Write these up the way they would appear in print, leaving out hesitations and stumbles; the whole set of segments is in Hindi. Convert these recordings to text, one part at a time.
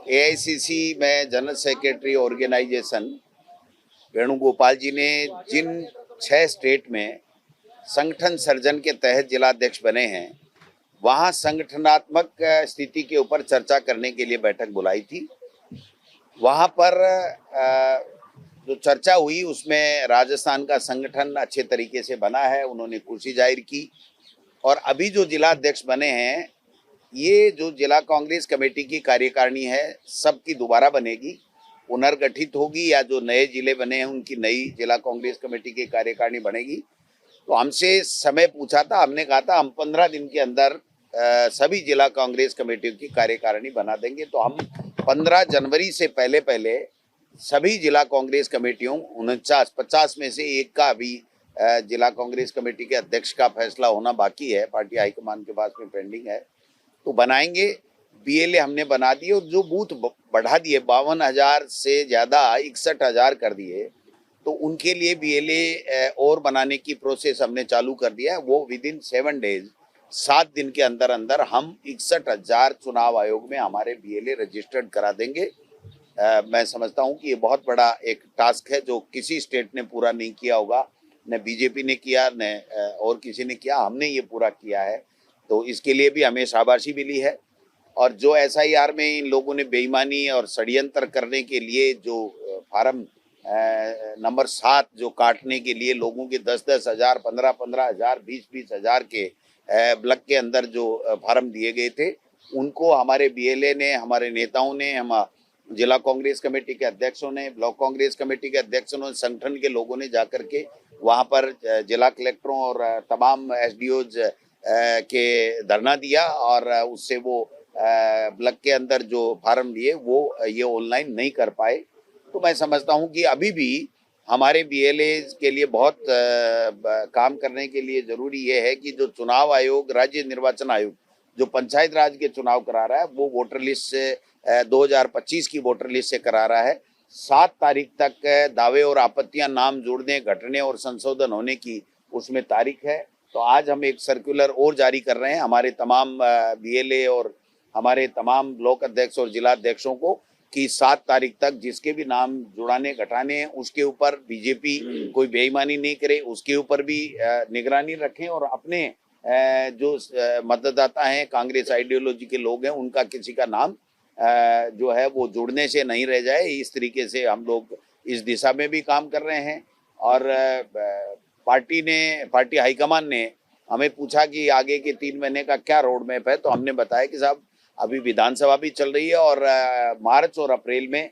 एआईसीसी में जनरल सेक्रेटरी ऑर्गेनाइजेशन वेणुगोपाल जी ने जिन 6 स्टेट में संगठन सर्जन के तहत जिलाध्यक्ष बने हैं, वहां संगठनात्मक स्थिति के ऊपर चर्चा करने के लिए बैठक बुलाई थी। वहां पर जो चर्चा हुई उसमें राजस्थान का संगठन अच्छे तरीके से बना है, उन्होंने खुशी जाहिर की। और अभी जो जिलाध्यक्ष बने हैं, ये जो जिला कांग्रेस कमेटी की कार्यकारिणी है, सबकी दोबारा बनेगी, पुनर्गठित होगी, या जो नए जिले बने हैं उनकी नई जिला कांग्रेस कमेटी की कार्यकारिणी बनेगी। तो हमसे समय पूछा था, हमने कहा था हम 15 दिन के अंदर सभी जिला कांग्रेस कमेटियों की कार्यकारिणी बना देंगे। तो हम 15 जनवरी से पहले पहले सभी जिला कांग्रेस कमेटियों 49 में से एक का अभी जिला कांग्रेस कमेटी के अध्यक्ष का फैसला होना बाकी है, पार्टी हाईकमान के पास में पेंडिंग है, तो बनाएंगे। बीएलए हमने बना दिए और जो बूथ बढ़ा दिए 52,000 से ज्यादा 61,000 कर दिए, तो उनके लिए बीएलए और बनाने की प्रोसेस हमने चालू कर दिया है। वो विद इन 7 डेज 7 दिन के अंदर अंदर हम 61,000 चुनाव आयोग में हमारे बीएलए रजिस्टर्ड करा देंगे। मैं समझता हूं कि ये बहुत बड़ा एक टास्क है जो किसी स्टेट ने पूरा नहीं किया होगा, न बीजेपी ने किया, न और किसी ने किया, हमने ये पूरा किया है। तो इसके लिए भी हमें शाबाशी मिली है। और जो एसआईआर में इन लोगों ने बेईमानी और षड्यंत्र करने के लिए जो फार्म नंबर 7 जो काटने के लिए लोगों के 10-10 हजार, 15-15 हजार, 20-20 हजार के ब्लॉक के अंदर जो फार्म दिए गए थे, उनको हमारे बीएलए ने, हमारे नेताओं ने, हम जिला कांग्रेस कमेटी के अध्यक्षों ने, ब्लॉक कांग्रेस कमेटी के अध्यक्षों ने, संगठन के लोगों ने जाकर के वहां पर जिला कलेक्टरों और तमाम एसडीओज के धरना दिया, और उससे वो ब्लॉक के अंदर जो फार्म लिए वो ये ऑनलाइन नहीं कर पाए। तो मैं समझता हूं कि अभी भी हमारे बीएलए के लिए बहुत काम करने के लिए जरूरी ये है कि जो चुनाव आयोग, राज्य निर्वाचन आयोग जो पंचायत राज के चुनाव करा रहा है, वो वोटर लिस्ट से 2025 की वोटर लिस्ट से करा रहा है। 7 तारीख तक दावे और आपत्तियां, नाम जोड़ने, घटने और संशोधन होने की उसमें तारीख है। तो आज हम एक सर्कुलर और जारी कर रहे हैं हमारे तमाम बीएलए और हमारे तमाम ब्लॉक अध्यक्ष और जिला अध्यक्षों को कि 7 तारीख तक जिसके भी नाम जुड़ाने घटाने हैं, उसके ऊपर बीजेपी कोई बेईमानी नहीं करे, उसके ऊपर भी निगरानी रखें, और अपने जो मतदाता हैं, कांग्रेस आइडियोलॉजी के लोग हैं, उनका किसी का नाम जो है वो जुड़ने से नहीं रह जाए। इस तरीके से हम लोग इस दिशा में भी काम कर रहे हैं। और पार्टी हाईकमान ने हमें पूछा कि आगे के 3 महीने का क्या रोड मैप है, तो हमने बताया कि साहब अभी विधानसभा भी चल रही है और मार्च और अप्रैल में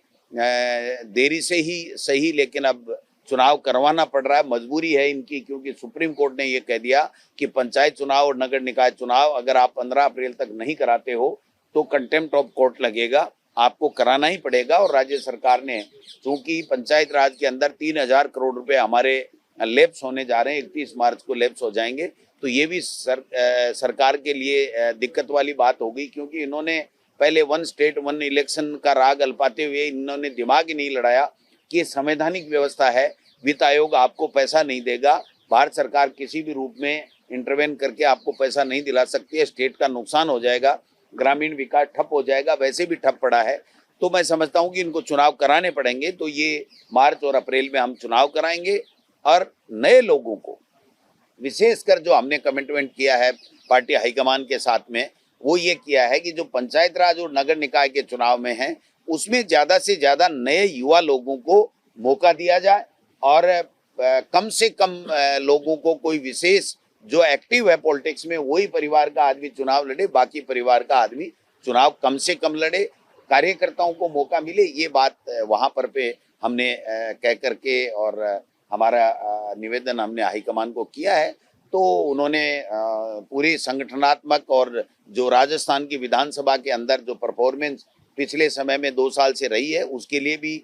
देरी से ही सही, लेकिन अब चुनाव करवाना पड़ रहा है, मजबूरी है इनकी, क्योंकि सुप्रीम कोर्ट ने ये कह दिया कि पंचायत चुनाव और नगर निकाय चुनाव अगर आप 15 अप्रैल तक नहीं कराते हो तो कंटेम्प्ट ऑफ कोर्ट लगेगा, आपको कराना ही पड़ेगा। और राज्य सरकार ने, चूंकि पंचायत राज के अंदर 3,000 करोड़ रुपए हमारे लैप्स होने जा रहे हैं, 31 मार्च को लैप्स हो जाएंगे, तो ये भी सरकार के लिए दिक्कत वाली बात होगी, क्योंकि इन्होंने पहले 1 स्टेट 1 इलेक्शन का राग अल्पाते हुए इन्होंने दिमाग ही नहीं लड़ाया कि संवैधानिक व्यवस्था है, वित्त आयोग आपको पैसा नहीं देगा, भारत सरकार किसी भी रूप में इंटरवेन करके आपको पैसा नहीं दिला सकती है, स्टेट का नुकसान हो जाएगा, ग्रामीण विकास ठप हो जाएगा, वैसे भी ठप पड़ा है। तो मैं समझता हूँ कि इनको चुनाव कराने पड़ेंगे। तो ये मार्च और अप्रैल में हम चुनाव कराएंगे। और नए लोगों को विशेषकर जो हमने कमिटमेंट किया है पार्टी हाईकमान के साथ में, वो ये किया है कि जो पंचायत राज और नगर निकाय के चुनाव में है, उसमें ज्यादा से ज्यादा नए युवा लोगों को मौका दिया जाए, और कम से कम लोगों को, कोई विशेष जो एक्टिव है पॉलिटिक्स में वही परिवार का आदमी चुनाव लड़े, बाकी परिवार का आदमी चुनाव कम से कम लड़े, कार्यकर्ताओं को मौका मिले। ये बात वहां पर पे हमने कह करके और हमारा निवेदन हमने हाईकमान को किया है। तो उन्होंने पूरी संगठनात्मक और जो राजस्थान की विधानसभा के अंदर जो परफॉर्मेंस पिछले समय में 2 साल से रही है, उसके लिए भी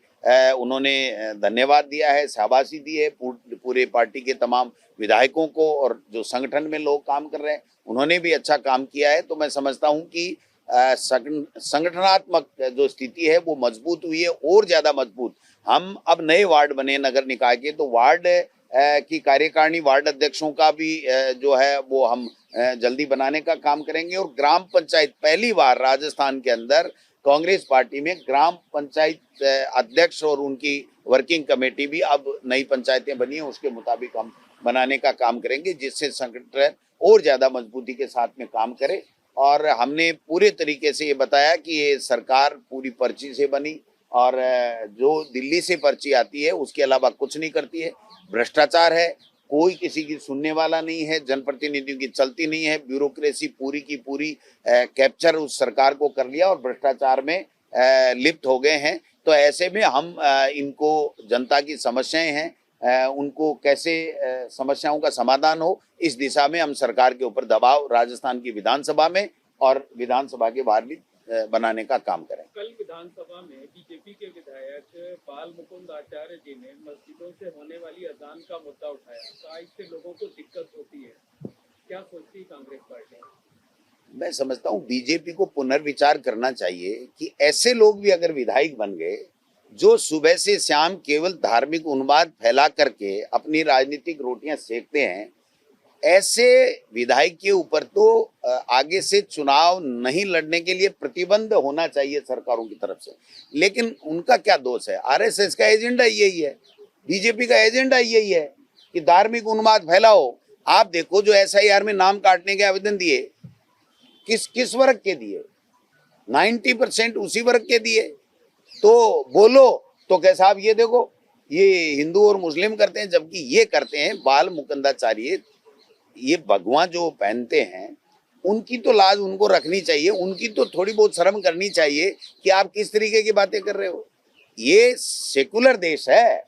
उन्होंने धन्यवाद दिया है, शाबाशी दी है पूरे पार्टी के तमाम विधायकों को, और जो संगठन में लोग काम कर रहे हैं उन्होंने भी अच्छा काम किया है। तो मैं समझता हूं कि संगठनात्मक जो स्थिति है वो मजबूत हुई है, और ज्यादा मजबूत। हम अब नए वार्ड बने नगर निकाय के, तो वार्ड की कार्यकारिणी, वार्ड अध्यक्षों का भी जो है वो हम जल्दी बनाने का काम करेंगे। और ग्राम पंचायत पहली बार राजस्थान के अंदर कांग्रेस पार्टी में ग्राम पंचायत अध्यक्ष और उनकी वर्किंग कमेटी भी अब नई पंचायतें बनी है उसके मुताबिक हम बनाने का काम करेंगे, जिससे संगठन और ज्यादा मजबूती के साथ में काम करे। और हमने पूरे तरीके से ये बताया कि ये सरकार पूरी पर्ची से बनी और जो दिल्ली से पर्ची आती है उसके अलावा कुछ नहीं करती है। भ्रष्टाचार है, कोई किसी की सुनने वाला नहीं है, जनप्रतिनिधियों की चलती नहीं है, ब्यूरोक्रेसी पूरी की पूरी कैप्चर उस सरकार को कर लिया और भ्रष्टाचार में लिप्त हो गए हैं। तो ऐसे में हम इनको जनता की समस्याएं हैं उनको कैसे समस्याओं का समाधान हो, इस दिशा में हम सरकार के ऊपर दबाव राजस्थान की विधानसभा में और विधानसभा के बाहर भी बनाने का काम करें। कल विधानसभा में बीजेपी के विधायक बाल मुकुंद आचार्य जी ने मस्जिदों से होने वाली अजान का मुद्दा उठाया, कहा इससे लोगों को दिक्कत होती है। क्या सोचती है कांग्रेस पार्टी? मैं समझता हूँ बीजेपी को पुनर्विचार करना चाहिए कि ऐसे लोग भी अगर विधायक बन गए जो सुबह से शाम केवल धार्मिक उन्माद फैला करके अपनी राजनीतिक रोटियां सेकते हैं, ऐसे विधायक के ऊपर तो आगे से चुनाव नहीं लड़ने के लिए प्रतिबंध होना चाहिए सरकारों की तरफ से। लेकिन उनका क्या दोष है? आरएसएस का एजेंडा यही है, बीजेपी का एजेंडा यही है कि धार्मिक उन्माद फैलाओ। आप देखो जो एसआईआर में नाम काटने के आवेदन दिए, किस किस वर्ग के दिए? 90% उसी वर्ग के दिए। तो बोलो तो क्या साहब ये देखो ये हिंदू और मुस्लिम करते हैं, जबकि ये करते हैं बाल मुकुंदाचार्य। ये भगवा जो पहनते हैं उनकी तो लाज उनको रखनी चाहिए, उनकी तो थोड़ी बहुत शर्म करनी चाहिए कि आप किस तरीके की बातें कर रहे हो। ये सेकुलर देश है,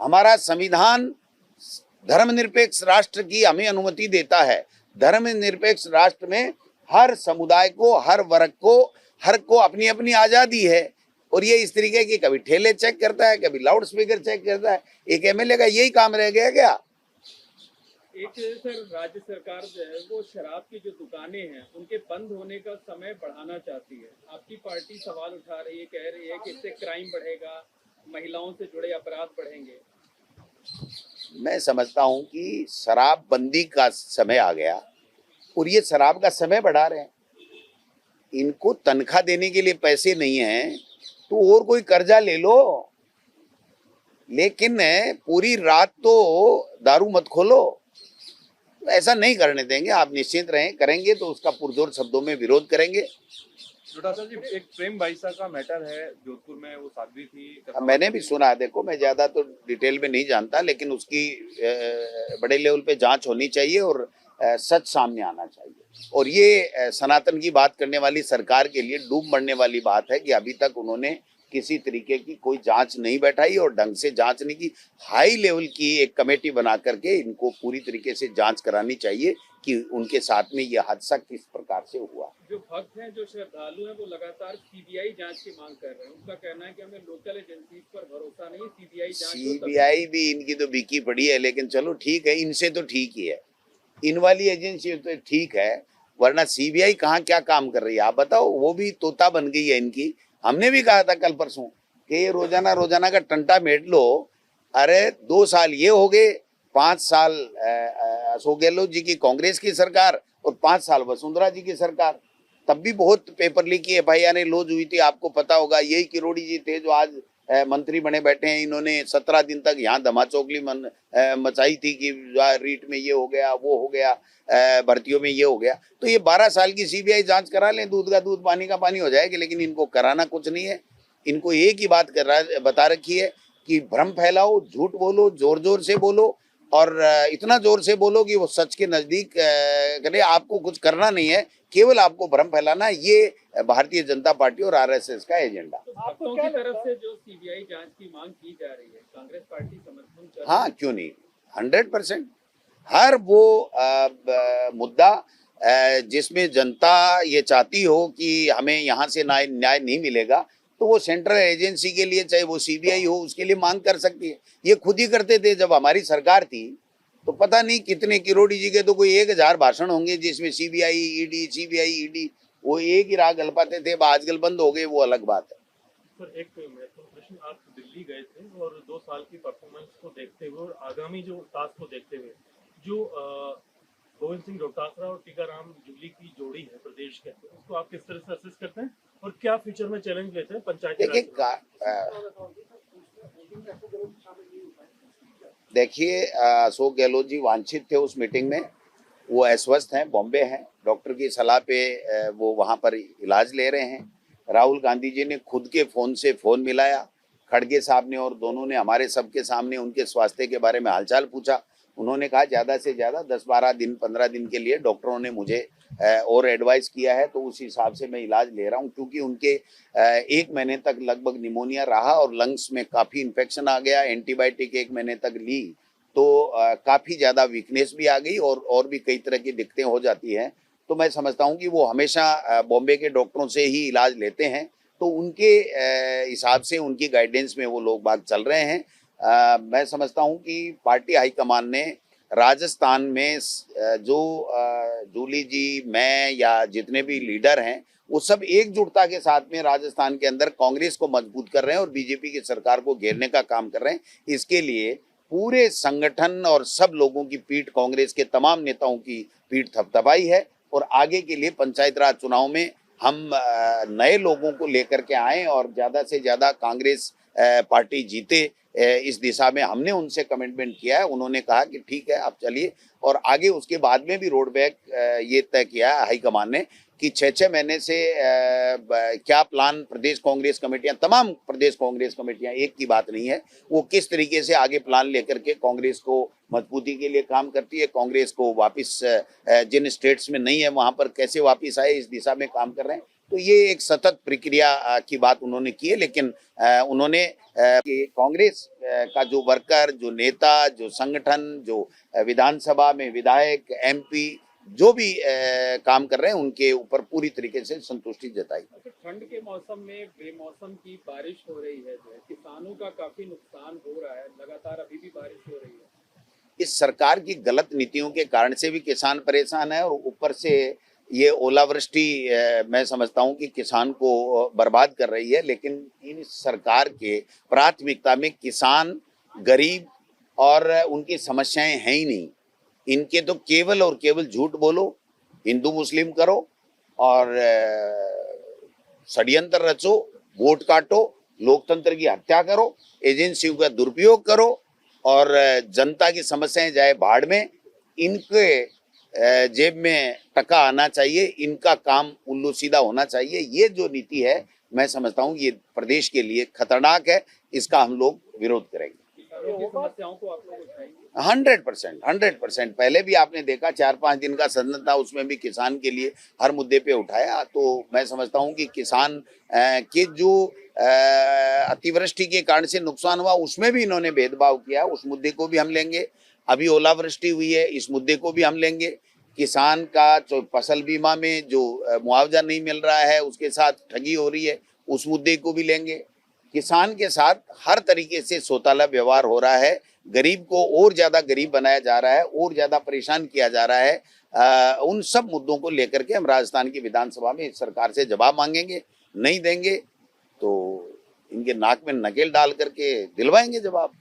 हमारा संविधान धर्मनिरपेक्ष राष्ट्र की हमें अनुमति देता है। धर्मनिरपेक्ष राष्ट्र में हर समुदाय को, हर वर्ग को, हर को अपनी अपनी आजादी है। और ये इस तरीके की कभी ठेले चेक करता है, कभी लाउड स्पीकर चेक करता है। एक एमएलए का यही काम रह गया क्या? एक सर राज्य सरकार जो है वो शराब की जो दुकानें हैं उनके बंद होने का समय बढ़ाना चाहती है। आपकी पार्टी सवाल उठा रही है, कह रही है कि इससे क्राइम बढ़ेगा, महिलाओं से जुड़े अपराध बढ़ेंगे। मैं समझता हूं कि शराबबंदी का समय आ गया और ये शराब का समय बढ़ा रहे हैं। इनको तनख्वाह देने के लिए पैसे नहीं है तो और कोई कर्जा ले लो, लेकिन पूरी रात तो दारू मत खोलो। तो ऐसा नहीं करने देंगे, आप निश्चिंत रहें। करेंगे तो उसका पुरजोर शब्दों में विरोध करेंगे। डोटासरा जी, एक प्रेम भाईसा का मैटर है जोधपुर में, वो साध्वी थी। मैंने भी सुना है, देखो मैं ज्यादा तो डिटेल में नहीं जानता, लेकिन उसकी बड़े लेवल पे जांच होनी चाहिए और सच सामने आना चाहिए। और ये सनातन की बात करने वाली सरकार के लिए डूब मरने वाली बात है कि अभी तक उन्होंने किसी तरीके की कोई जांच नहीं बैठाई और ढंग से जांच नहीं की। हाई लेवल की एक कमेटी बना करके इनको पूरी तरीके से जांच करानी चाहिए कि उनके साथ में यह हादसा किस प्रकार से हुआ। जो भक्त हैं, जो श्रद्धालु हैं, वो लगातार सीबीआई जांच की मांग कर रहे हैं। उनका कहना है कि हमें लोकल एजेंसी पर भरोसा नहीं, सीबीआई भी इनकी तो बिकी पड़ी है, लेकिन चलो ठीक है, इनसे तो ठीक ही है, इन वाली एजेंसी तो ठीक है, वरना सीबीआई कहाँ क्या काम कर रही है आप बताओ? वो भी तोता बन गई है इनकी। हमने भी कहा था कल परसों कि ये रोजाना रोजाना का टंटा मेट लो। अरे 2 साल ये हो गए, 5 साल अशोक गहलोत जी की कांग्रेस की सरकार और 5 साल वसुंधरा जी की सरकार। तब भी बहुत पेपर लीक की एफआईआर लॉन्च हुई थी, आपको पता होगा। यही किरोड़ी जी थे जो आज मंत्री बने बैठे हैं। इन्होंने 17 दिन तक यहाँ धमाचौकली मचाई थी कि रीट में ये हो गया, वो हो गया, भर्तियों में ये हो गया। तो ये 12 साल की सीबीआई जांच करा लें, दूध का दूध पानी का पानी हो जाएगी। लेकिन इनको कराना कुछ नहीं है। इनको एक ही बात बता रखी है कि भ्रम फैलाओ, झूठ बोलो, जोर जोर से बोलो और इतना जोर से बोलो कि वो सच के नजदीक करे। आपको कुछ करना नहीं है, केवल आपको भ्रम फैलाना। ये भारतीय जनता पार्टी और आरएसएस का एजेंडा। आपको की तरफ से जो सीबीआई जांच की मांग की जा रही है, कांग्रेस पार्टी समर्थन कर रही है? हाँ, क्यों नहीं, 100%। हर वो मुद्दा जिसमें जनता ये चाहती हो कि हमें यहाँ से न्याय नहीं मिलेगा, तो वो सेंट्रल एजेंसी के लिए, चाहे वो सीबीआई हो, उसके लिए मांग कर सकती है। ये खुद ही करते थे जब हमारी सरकार थी। तो पता नहीं कितने किरोड़ी जी के तो कोई 1000 भाषण होंगे जिसमें सीबीआई ईडी वो एक ही राह गल पाते थे। आजकल बंद हो गए, वो अलग बात है। सर, एक महत्वपूर्ण प्रश्न, आप दिल्ली गए थे और 2 साल की परफॉर्मेंस को देखते हुए और आगामी जो टास्क को देखते हुए, जो गोविंद सिंह डोटासरा और टीकाराम जूली की जोड़ी है प्रदेश के अंदर, उसको आप किस तरह से असेस करते हैं? और क्या फ्यूचर में चैलेंज लेते हैं देखिए अशोक गहलोत जी वांछित थे उस मीटिंग में, वो अस्वस्थ हैं, बॉम्बे हैं, डॉक्टर की सलाह पे वो वहाँ पर इलाज ले रहे हैं। राहुल गांधी जी ने खुद के फोन से फोन मिलाया खड़गे साहब ने, और दोनों ने हमारे सबके सामने उनके स्वास्थ्य के बारे में हालचाल पूछा। उन्होंने कहा ज़्यादा से ज़्यादा 10-12 दिन 15 दिन के लिए डॉक्टरों ने मुझे और एडवाइस किया है, तो उस हिसाब से मैं इलाज ले रहा हूँ, क्योंकि उनके 1 महीने तक लगभग निमोनिया रहा और लंग्स में काफ़ी इन्फेक्शन आ गया। एंटीबायोटिक 1 महीने तक ली तो काफ़ी ज़्यादा वीकनेस भी आ गई और भी कई तरह की दिक्कतें हो जाती हैं। तो मैं समझता हूँ कि वो हमेशा बॉम्बे के डॉक्टरों से ही इलाज लेते हैं, तो उनके हिसाब से उनकी गाइडेंस में वो लोग बात चल रहे हैं। मैं समझता हूँ कि पार्टी हाईकमान ने राजस्थान में जो जूली जी, मैं या जितने भी लीडर हैं, वो सब एकजुटता के साथ में राजस्थान के अंदर कांग्रेस को मजबूत कर रहे हैं और बीजेपी की सरकार को घेरने का काम कर रहे हैं। इसके लिए पूरे संगठन और सब लोगों की पीठ, कांग्रेस के तमाम नेताओं की पीठ थपथपाई है, और आगे के लिए पंचायत राज चुनाव में हम नए लोगों को लेकर के आए और ज़्यादा से ज़्यादा कांग्रेस पार्टी जीते, इस दिशा में हमने उनसे कमिटमेंट किया है। उन्होंने कहा कि ठीक है आप चलिए, और आगे उसके बाद में भी रोड बैक ये तय किया है हाईकमान ने कि 6-6 महीने से क्या प्लान प्रदेश कांग्रेस कमेटियां, तमाम प्रदेश कांग्रेस कमेटियां, एक की बात नहीं है, वो किस तरीके से आगे प्लान लेकर के कांग्रेस को मजबूती के लिए काम करती है, कांग्रेस को वापस जिन स्टेट्स में नहीं है वहां पर कैसे वापस आए, इस दिशा में काम कर रहे हैं। तो ये एक सतत प्रक्रिया की बात उन्होंने की है, लेकिन उन्होंने कि कांग्रेस का जो वर्कर, जो नेता, जो संगठन, जो विधानसभा में विधायक, एमपी जो भी काम कर रहे हैं, उनके ऊपर पूरी तरीके से संतुष्टि जताई। ठंड के मौसम में बेमौसम की बारिश हो रही है, जो है किसानों का काफी नुकसान हो रहा है, लगातार अभी भी बारिश हो रही है। इस सरकार की गलत नीतियों के कारण से भी किसान परेशान है, और ऊपर से ये ओलावृष्टि मैं समझता हूं कि किसान को बर्बाद कर रही है। लेकिन इन सरकार के प्राथमिकता में किसान, गरीब और उनकी समस्याएं हैं ही नहीं। इनके तो केवल और केवल झूठ बोलो, हिंदू मुस्लिम करो और षड्यंत्र रचो, वोट काटो, लोकतंत्र की हत्या करो, एजेंसियों का दुरुपयोग करो और जनता की समस्याएं जाए भाड़ में। इनके जेब में टका आना चाहिए, इनका काम उल्लू सीधा होना चाहिए। ये जो नीति है, मैं समझता हूँ ये प्रदेश के लिए खतरनाक है, इसका हम लोग विरोध करेंगे। समस्याओं को आप लोग उठाएंगे 100%। पहले भी आपने देखा 4-5 दिन का सदन था, उसमें भी किसान के लिए हर मुद्दे पे उठाया। तो मैं समझता हूँ कि किसान के जो अतिवृष्टि के कारण से नुकसान हुआ, उसमें भी इन्होंने भेदभाव किया, उस मुद्दे को भी हम लेंगे। अभी ओलावृष्टि हुई है, इस मुद्दे को भी हम लेंगे। किसान का जो फसल बीमा में जो मुआवजा नहीं मिल रहा है, उसके साथ ठगी हो रही है, उस मुद्दे को भी लेंगे। किसान के साथ हर तरीके से सौताला व्यवहार हो रहा है, गरीब को और ज्यादा गरीब बनाया जा रहा है, और ज्यादा परेशान किया जा रहा है। उन सब मुद्दों को लेकर के हम राजस्थान की विधानसभा में इस सरकार से जवाब मांगेंगे। नहीं देंगे तो इनके नाक में नकेल डाल करके दिलवाएंगे जवाब।